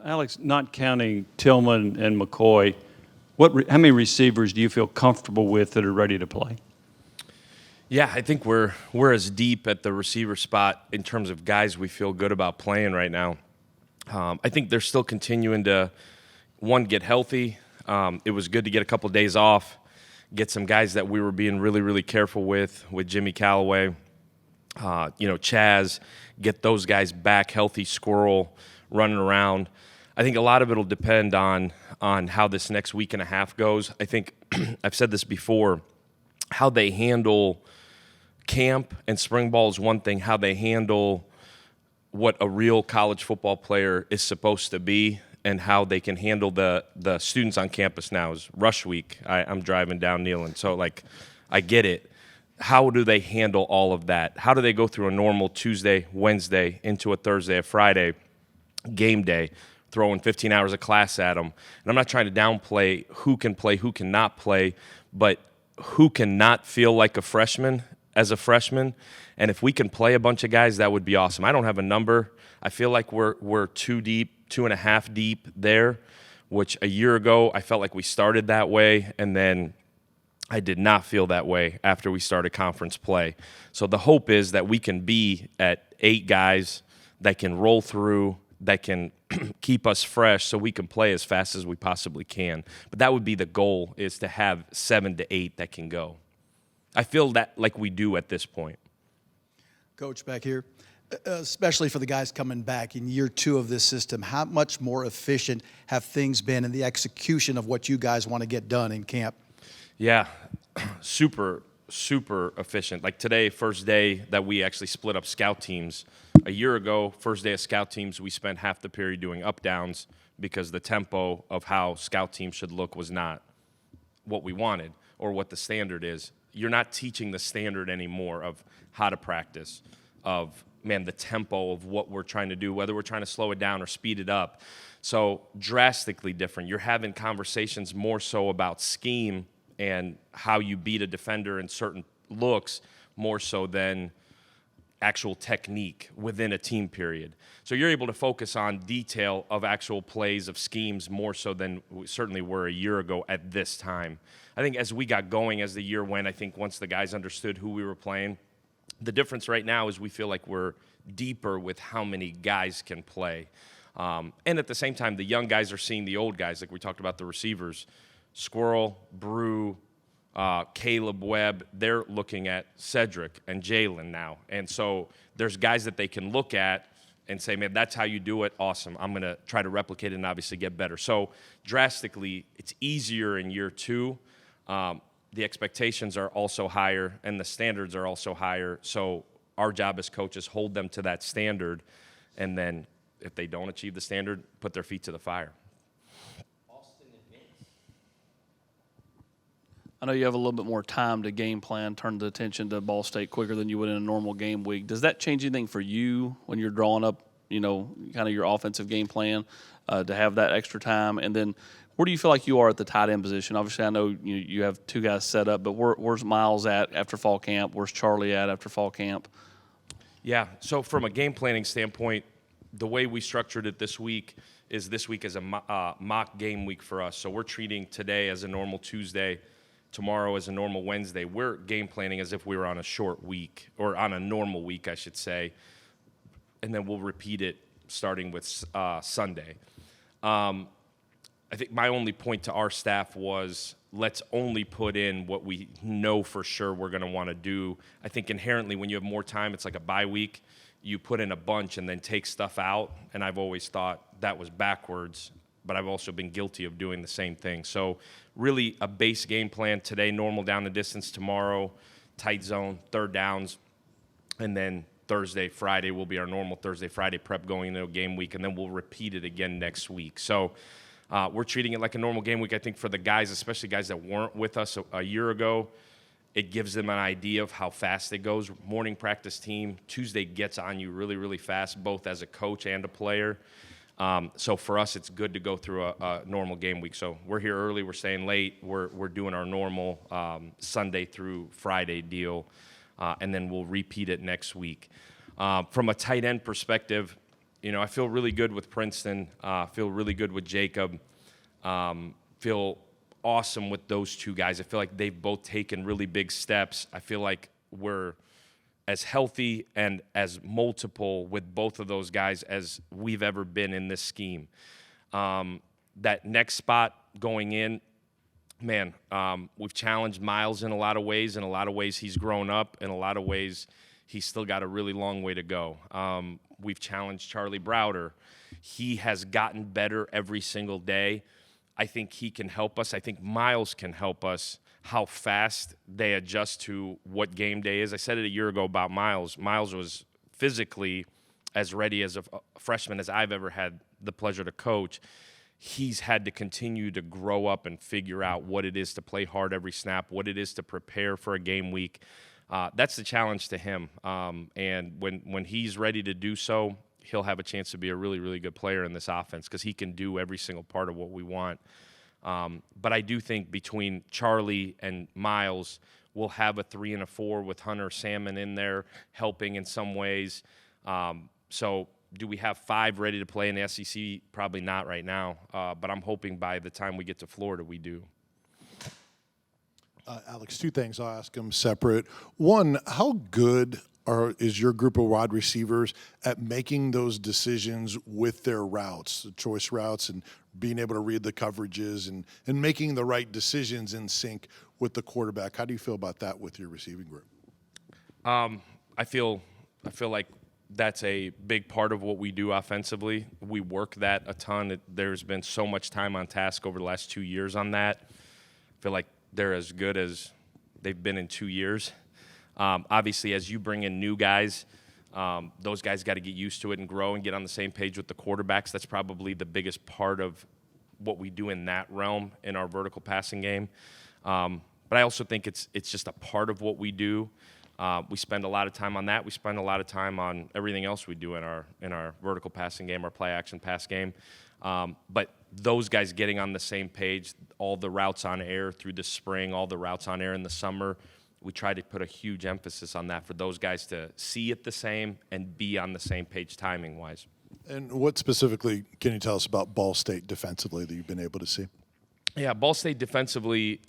Alex, not counting Tillman and McCoy, how many receivers do you feel comfortable with that are ready to play? Yeah, I think we're as deep at the receiver spot in terms of guys we feel good about playing right now. I think they're still continuing to, one, get healthy. It was good to get a couple of days off, get some guys that we were being really, really careful with Jimmy Callaway, Chaz, get those guys back healthy, Squirrel, running around. I think a lot of it will depend on how this next week and a half goes. I think I've said this before, how they handle camp and spring ball is one thing. How they handle what a real college football player is supposed to be and how they can handle the students on campus now is rush week. I'm driving down Neyland, so I get it. How do they handle all of that? How do they go through a normal Tuesday, Wednesday into a Thursday, a Friday game day, throwing 15 hours of class at them? And I'm not trying to downplay who can play, who cannot play, but who cannot feel like a freshman as a freshman. And if we can play a bunch of guys, that would be awesome. I don't have a number. I feel like we're too deep, 2.5 deep there, which a year ago I felt like we started that way, and then I did not feel that way after we started conference play. So the hope is that we can be at 8 guys that can roll through, that can keep us fresh so we can play as fast as we possibly can. But that would be the goal, is to have 7 to 8 that can go. I feel that like we do at this point. Coach, back here, especially for the guys coming back in year 2 of this system, how much more efficient have things been in the execution of what you guys want to get done in camp? Yeah, super, super efficient. Like today, first day that we actually split up scout teams. A year ago, first day of scout teams, we spent half the period doing up-downs because the tempo of how scout teams should look was not what we wanted or what the standard is. You're not teaching the standard anymore of how to practice, of, the tempo of what we're trying to do, whether we're trying to slow it down or speed it up. So drastically different. You're having conversations more so about scheme and how you beat a defender in certain looks more so than actual technique within a team period. So you're able to focus on detail of actual plays, of schemes, more so than we certainly were a year ago at this time. I think as we got going, as the year went, I think once the guys understood who we were playing, the difference right now is we feel like we're deeper with how many guys can play. And at the same time, the young guys are seeing the old guys, like we talked about the receivers. Squirrel, Brew, Caleb Webb, they're looking at Cedric and Jalen now. And so there's guys that they can look at and say, man, that's how you do it. Awesome. I'm going to try to replicate it and obviously get better. So drastically, it's easier in year 2. The expectations are also higher and the standards are also higher. So our job as coaches, hold them to that standard. And then if they don't achieve the standard, put their feet to the fire. I know you have a little bit more time to game plan, turn the attention to Ball State quicker than you would in a normal game week. Does that change anything for you when you're drawing up, kind of your offensive game plan to have that extra time? And then where do you feel like you are at the tight end position? Obviously, I know you have 2 guys set up, but where's Miles at after fall camp? Where's Charlie at after fall camp? Yeah, so from a game planning standpoint, the way we structured it this week is a mock game week for us. So we're treating today as a normal Tuesday, tomorrow as a normal Wednesday. We're game planning as if we were on a short week, or on a normal week, I should say, and then we'll repeat it starting with Sunday. I think my only point to our staff was, let's only put in what we know for sure we're going to want to do. I think inherently when you have more time, it's like a bye week. You put in a bunch and then take stuff out, and I've always thought that was backwards, but I've also been guilty of doing the same thing. So really a base game plan today, normal down the distance, tomorrow, tight zone, third downs, and then Thursday, Friday will be our normal Thursday, Friday prep going into a game week, and then we'll repeat it again next week. So we're treating it like a normal game week. I think for the guys, especially guys that weren't with us a year ago, it gives them an idea of how fast it goes. Morning practice team, Tuesday gets on you really, really fast, both as a coach and a player. So for us, it's good to go through a normal game week. So we're here early, we're staying late, we're doing our normal Sunday through Friday deal, and then we'll repeat it next week. From a tight end perspective, I feel really good with Princeton. Feel really good with Jacob. Feel awesome with those two guys. I feel like they've both taken really big steps. I feel like we're as healthy and as multiple with both of those guys as we've ever been in this scheme. That next spot going in, man, we've challenged Miles in a lot of ways. In a lot of ways, he's grown up. In a lot of ways, he's still got a really long way to go. We've challenged Charlie Browder. He has gotten better every single day. I think he can help us. I think Miles can help us, how fast they adjust to what game day is. I said it a year ago about Miles. Miles was physically as ready as a freshman as I've ever had the pleasure to coach. He's had to continue to grow up and figure out what it is to play hard every snap, what it is to prepare for a game week. That's the challenge to him. And when he's ready to do so, he'll have a chance to be a really, really good player in this offense because he can do every single part of what we want. But I do think between Charlie and Miles, we'll have a 3 and a 4 with Hunter Salmon in there helping in some ways. So do we have 5 ready to play in the SEC? Probably not right now. But I'm hoping by the time we get to Florida, we do. Alex, 2 things I'll ask them separate. One, how good is your group of wide receivers at making those decisions with their routes, the choice routes, and being able to read the coverages and making the right decisions in sync with the quarterback? How do you feel about that with your receiving group? I feel like that's a big part of what we do offensively. We work that a ton. There's been so much time on task over the last 2 years on that. I feel like they're as good as they've been in 2 years. Obviously, as you bring in new guys, those guys got to get used to it and grow and get on the same page with the quarterbacks. That's probably the biggest part of what we do in that realm in our vertical passing game. But I also think it's just a part of what we do. We spend a lot of time on that. We spend a lot of time on everything else we do in our vertical passing game, our play action pass game. But those guys getting on the same page, all the routes on air through the spring, all the routes on air in the summer, we try to put a huge emphasis on that for those guys to see it the same and be on the same page timing-wise. And what specifically can you tell us about Ball State defensively that you've been able to see? Yeah, Ball State defensively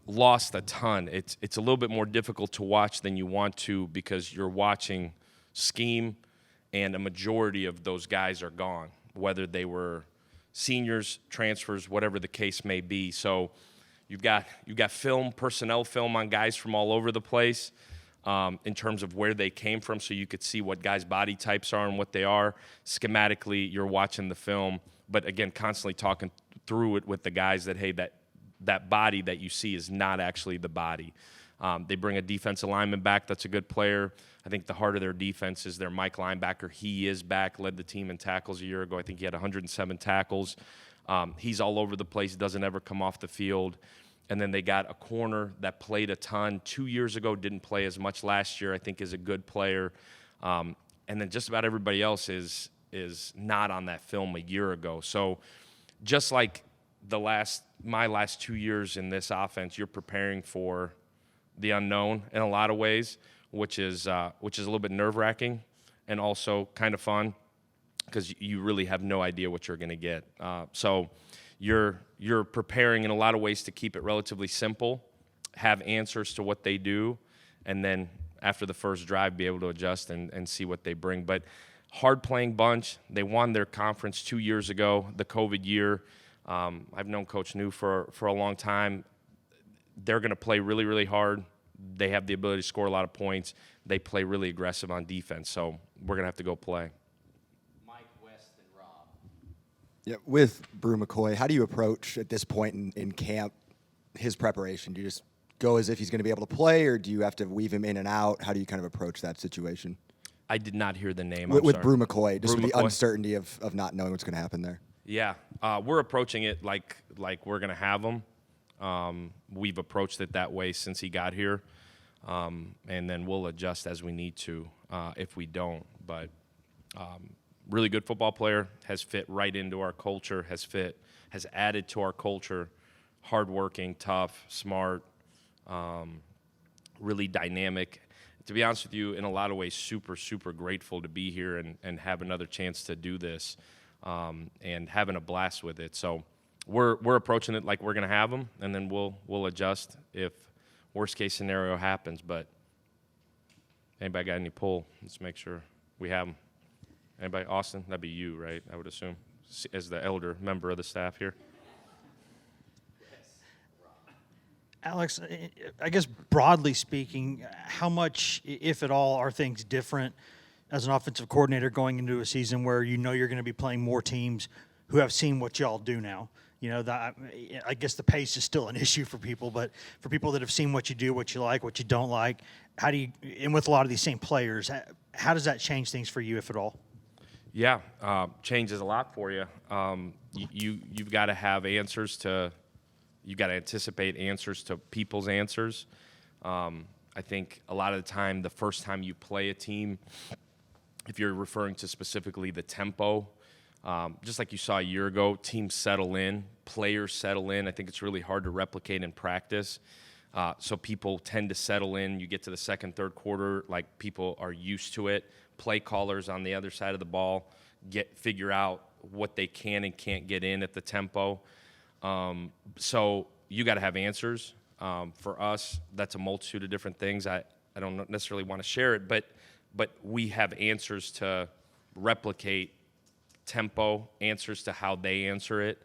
lost a ton. It's a little bit more difficult to watch than you want to because you're watching scheme, and a majority of those guys are gone, whether they were seniors, transfers, whatever the case may be. So you've got film, personnel film on guys from all over the place in terms of where they came from, so you could see what guys' body types are and what they are. Schematically, you're watching the film, but again, constantly talking through it with the guys that, hey, that body that you see is not actually the body. They bring a defensive lineman back that's a good player. I think the heart of their defense is their Mike linebacker. He is back, led the team in tackles a year ago. I think he had 107 tackles. He's all over the place, doesn't ever come off the field. And then they got a corner that played a ton 2 years ago, didn't play as much last year, I think is a good player. And then just about everybody else is not on that film a year ago. So just like my last 2 years in this offense, you're preparing for the unknown in a lot of ways, which is a little bit nerve-wracking and also kind of fun because you really have no idea what you're going to get. So you're preparing in a lot of ways to keep it relatively simple, have answers to what they do, and then after the first drive be able to adjust and see what they bring. But hard-playing bunch. They won their conference 2 years ago, the COVID year. I've known Coach New for a long time. They're going to play really, really hard. They have the ability to score a lot of points. They play really aggressive on defense, so we're going to have to go play. Mike, West, and Rob. Yeah, with Brew McCoy, how do you approach at this point in camp his preparation? Do you just go as if he's going to be able to play, or do you have to weave him in and out? How do you kind of approach that situation? I did not hear the name. With Brew McCoy, just Brew with the McCoy? uncertainty of not knowing what's going to happen there. Yeah, we're approaching it like we're going to have him. We've approached it that way since he got here, and then we'll adjust as we need to if we don't. But really good football player, has fit right into our culture, has added to our culture, hardworking, tough, smart, really dynamic. to be honest with you, in a lot of ways, super, super grateful to be here and have another chance to do this and having a blast with it. So we're approaching it like we're going to have them, and then we'll adjust if worst case scenario happens. But anybody got any pull? Let's make sure we have them. Anybody? Austin? That'd be you, right? I would assume, as the elder member of the staff here. Alex, I guess broadly speaking, how much, if at all, are things different as an offensive coordinator going into a season where you know you're going to be playing more teams who have seen what y'all do now? You know, I guess the pace is still an issue for people, but for people that have seen what you do, what you like, what you don't like, how do you, and with a lot of these same players, how does that change things for you, if at all? Yeah, changes a lot for you. You've got to have answers to. You got to anticipate answers to people's answers. I think a lot of the time, the first time you play a team, if you're referring to specifically the tempo, just like you saw a year ago, teams settle in, players settle in. I think it's really hard to replicate in practice. So people tend to settle in. You get to the second, third quarter, like people are used to it. Play callers on the other side of the ball figure out what they can and can't get in at the tempo. So you got to have answers. For us, that's a multitude of different things. I don't necessarily want to share it, but we have answers to replicate tempo, answers to how they answer it.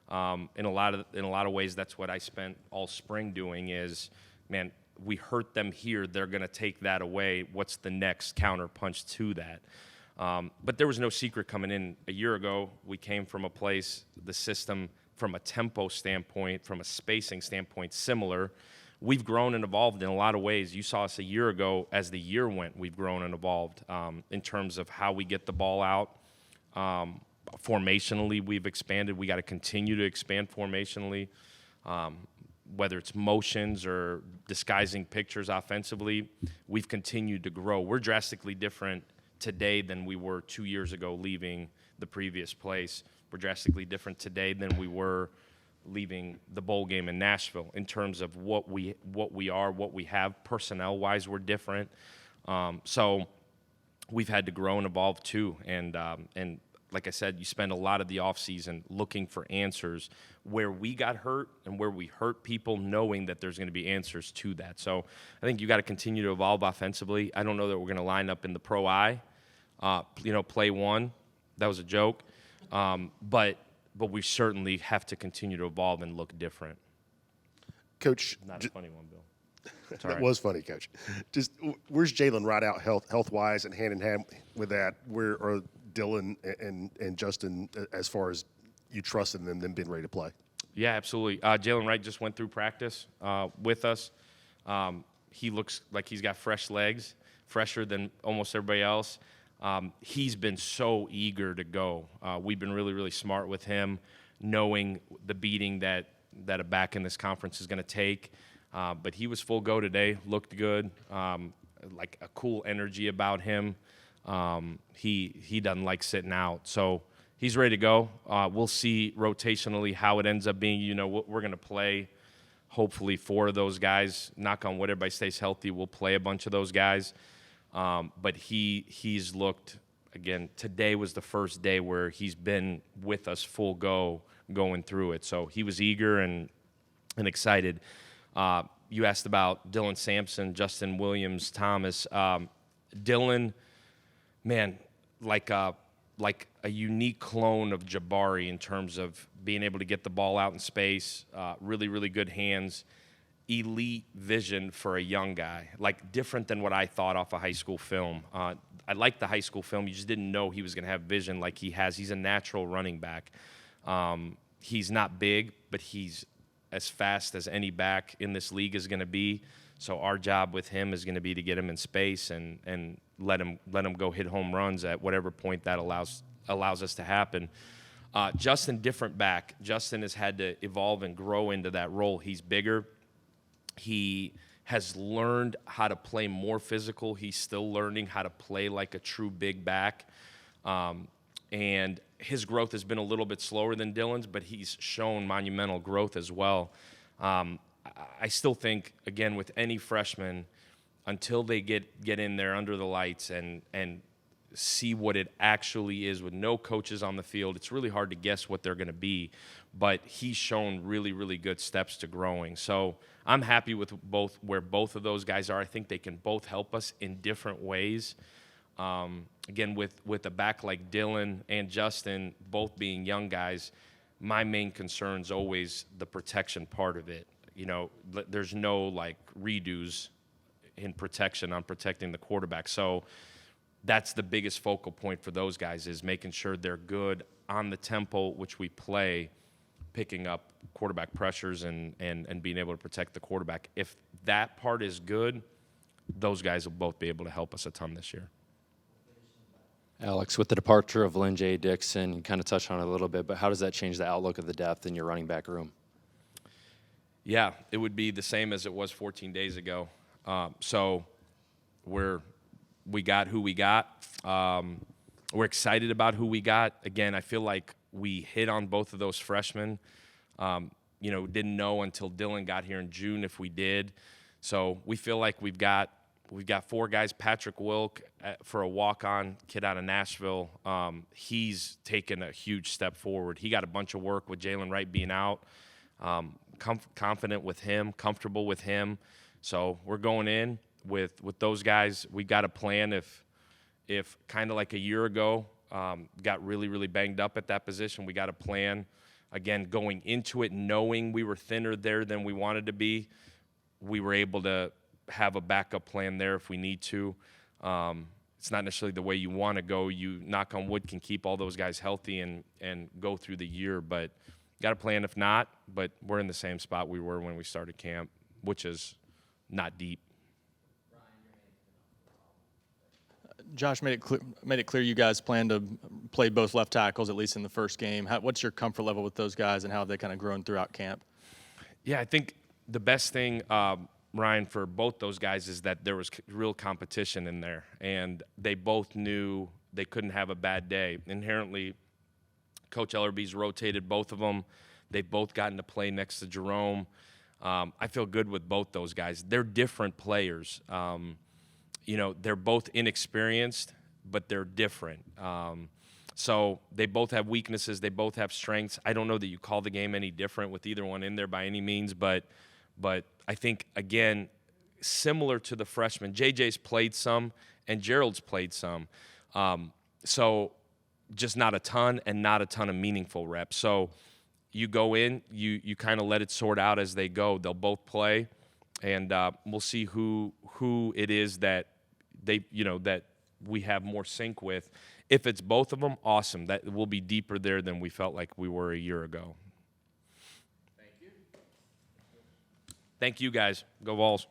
In a lot of ways, that's what I spent all spring doing is, man, we hurt them here. They're going to take that away. What's the next counter punch to that? But there was no secret coming in. A year ago, we came from a place, the system, from a tempo standpoint, from a spacing standpoint, similar. We've grown and evolved in a lot of ways. You saw us a year ago. As the year went, we've grown and evolved in terms of how we get the ball out. Formationally, we've expanded. We got to continue to expand formationally, whether it's motions or disguising pictures offensively. We've continued to grow. We're drastically different today than we were 2 years ago leaving the previous place. We're drastically different today than we were leaving the bowl game in Nashville in terms of what we are, what we have. Personnel-wise, we're different. So we've had to grow and evolve too. And like I said, you spend a lot of the offseason looking for answers where we got hurt and where we hurt people, knowing that there's going to be answers to that. So I think you got to continue to evolve offensively. I don't know that we're going to line up in the Pro I, play one. That was a joke. But we certainly have to continue to evolve and look different. Coach, Not a funny one, Bill. that was funny, Coach. Just where's Jalen right out health wise and hand in hand with that? Where are Dylan and Justin as far as you trusting them being ready to play? Yeah, absolutely. Jalen Wright just went through practice with us. He looks like he's got fresh legs, fresher than almost everybody else. He's been so eager to go. We've been really, really smart with him, knowing the beating that a back in this conference is going to take. But he was full go today, looked good, like a cool energy about him. He doesn't like sitting out. So he's ready to go. We'll see rotationally how it ends up being. You know, we're going to play hopefully 4 of those guys. Knock on wood, everybody stays healthy. We'll play a bunch of those guys. But he's looked, again, today was the first day where he's been with us full go going through it. So he was eager and excited. You asked about Dylan Sampson, Justin Williams, Thomas. Dylan, man, like a unique clone of Jabari in terms of being able to get the ball out in space, really, really good hands. Elite vision for a young guy, like different than what I thought off of high school film. I liked the high school film. You just didn't know he was going to have vision like he has. He's a natural running back. He's not big, but he's as fast as any back in this league is going to be. So our job with him is going to be to get him in space and let him go hit home runs at whatever point that allows us to happen. Justin, different back. Justin has had to evolve and grow into that role. He's bigger. He has learned how to play more physical. He's still learning how to play like a true big back. And his growth has been a little bit slower than Dylan's, but he's shown monumental growth as well. I still think, again, with any freshman, until they get in there under the lights and see what it actually is with no coaches on the field, it's really hard to guess what they're going to be. But he's shown really, really good steps to growing. So I'm happy with where both of those guys are. I think they can both help us in different ways. Again, with a back like Dylan and Justin, both being young guys, my main concern is always the protection part of it. There's no like redos in protection on protecting the quarterback. So that's the biggest focal point for those guys, is making sure they're good on the tempo which we play, picking up quarterback pressures and being able to protect the quarterback. If that part is good, those guys will both be able to help us a ton this year. Alex, with the departure of Lynn J. Dixon, you kind of touched on it a little bit, but how does that change the outlook of the depth in your running back room? Yeah, it would be the same as it was 14 days ago. So we got who we got. We're excited about who we got. Again, I feel like we hit on both of those freshmen. Didn't know until Dylan got here in June if we did. So we feel like we've got 4 guys. Patrick Wilk, for a walk-on kid out of Nashville, he's taken a huge step forward. He got a bunch of work with Jalen Wright being out. Confident with him, comfortable with him. So we're going in with those guys. We got a plan. If kind of like a year ago, got really, really banged up at that position, we got a plan. Again, going into it, knowing we were thinner there than we wanted to be, we were able to have a backup plan there if we need to. It's not necessarily the way you want to go. You, knock on wood, can keep all those guys healthy and go through the year, but got a plan if not. But we're in the same spot we were when we started camp, which is not deep. Josh made it clear you guys plan to play both left tackles, at least in the first game. What's your comfort level with those guys, and how have they kind of grown throughout camp? Yeah, I think the best thing, Ryan, for both those guys is that there was real competition in there, and they both knew they couldn't have a bad day. Inherently, Coach Ellerby's rotated both of them. They've both gotten to play next to Jerome. I feel good with both those guys. They're different players. They're both inexperienced, but they're different. So they both have weaknesses. They both have strengths. I don't know that you call the game any different with either one in there by any means, but I think, again, similar to the freshmen, JJ's played some and Gerald's played some. So just not a ton and not a ton of meaningful reps. So you go in, you kind of let it sort out as they go. They'll both play, and we'll see who it is that that we have more sync with. If it's both of them, awesome. That will be deeper there than we felt like we were a year ago. Thank you. Thank you, guys. Go Vols.